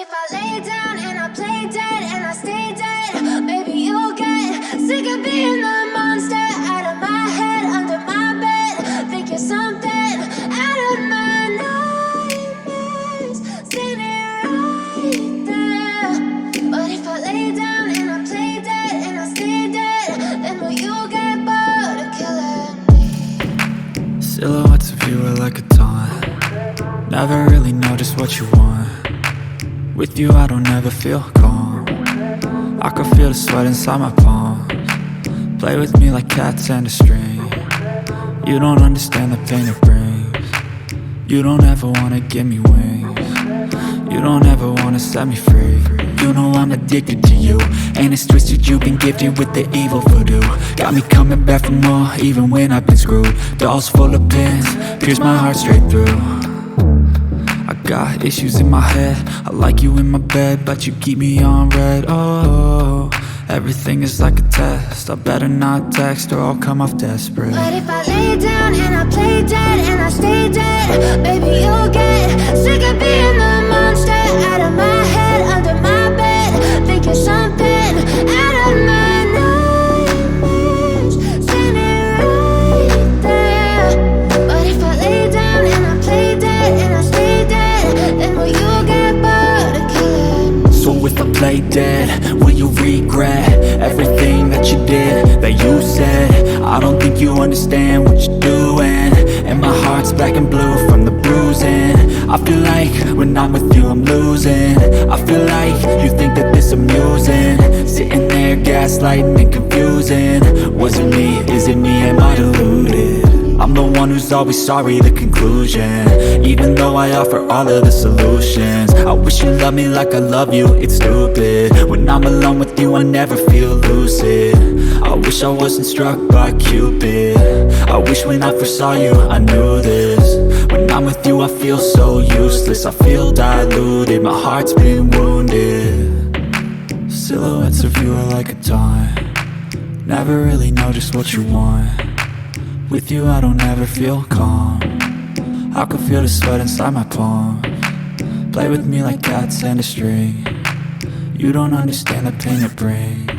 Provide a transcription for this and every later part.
if I lay down and I play dead and I stay dead, maybe you'll get sick of being the monster out of my head, under my bed. Think you're something out of my nightmares, standing right there. But if I lay down and I play dead and I stay dead, then will you get bored of killing me? Silhouettes of you are like a taunt. Never really know just what you want. With you I don't ever feel calm. I can feel the sweat inside my palms. Play with me like cats and a string. You don't understand the pain it brings. You don't ever wanna give me wings. You don't ever wanna set me free. You know I'm addicted to you, and it's twisted, you've been gifted with the evil voodoo. Got me coming back for more, even when I've been screwed. Dolls full of pins, pierce my heart straight through. I got issues in my head, I like you in my bed, but you keep me on red. Oh, everything is like a test, I better not text or I'll come off desperate. But if I lay down and I play dead and I stay dead, baby you'll get sick of being the monster out of my head, under my bed. Think you're something out of my nightmares, standing right there. But if I lay down and I play dead and I stay dead, then will you get bored of killing me? So if I play dead, will you regret everything that you did, that you said? I don't think you understand what you're doing, and my heart's black and blue from the bruising. I feel like when I'm with you I'm losing. I feel like you think that this amusing, sitting there gaslighting and confusing. Was it me? Is it me? Am I deluded? I'm the one who's always sorry, the conclusion, even though I offer all of the solutions. I wish you loved me like I love you, it's stupid. When I'm alone with you I never feel lucid. I wish I wasn't struck by Cupid. I wish when I first saw you I knew this. When I'm with you I feel so useless, I feel diluted, my heart's been wounded. Silhouettes of you are like a taunt. Never really know just what you want. With you I don't ever feel calm. I can feel the sweat inside my palms. Play with me like cats and a string. You don't understand the pain it brings.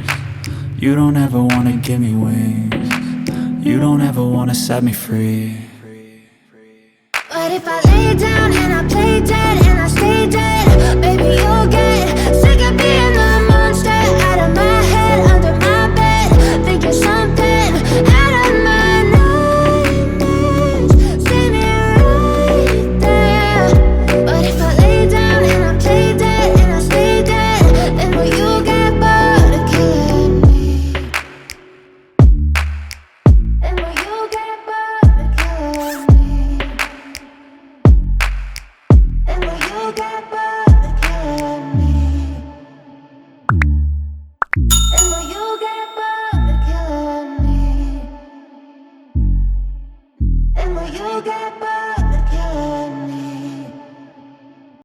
You don't ever wanna give me wings. You don't ever wanna set me free. But if I lay down and I play dead and I stay dead, baby you'll get sick of being the monster out of my head, under my bed. Think you're something out of my nightmares, standing right there. But if I lay down and I play dead and I stay dead, then will you get bored of killing me? Then will you get bored of killing me? And will you get bored?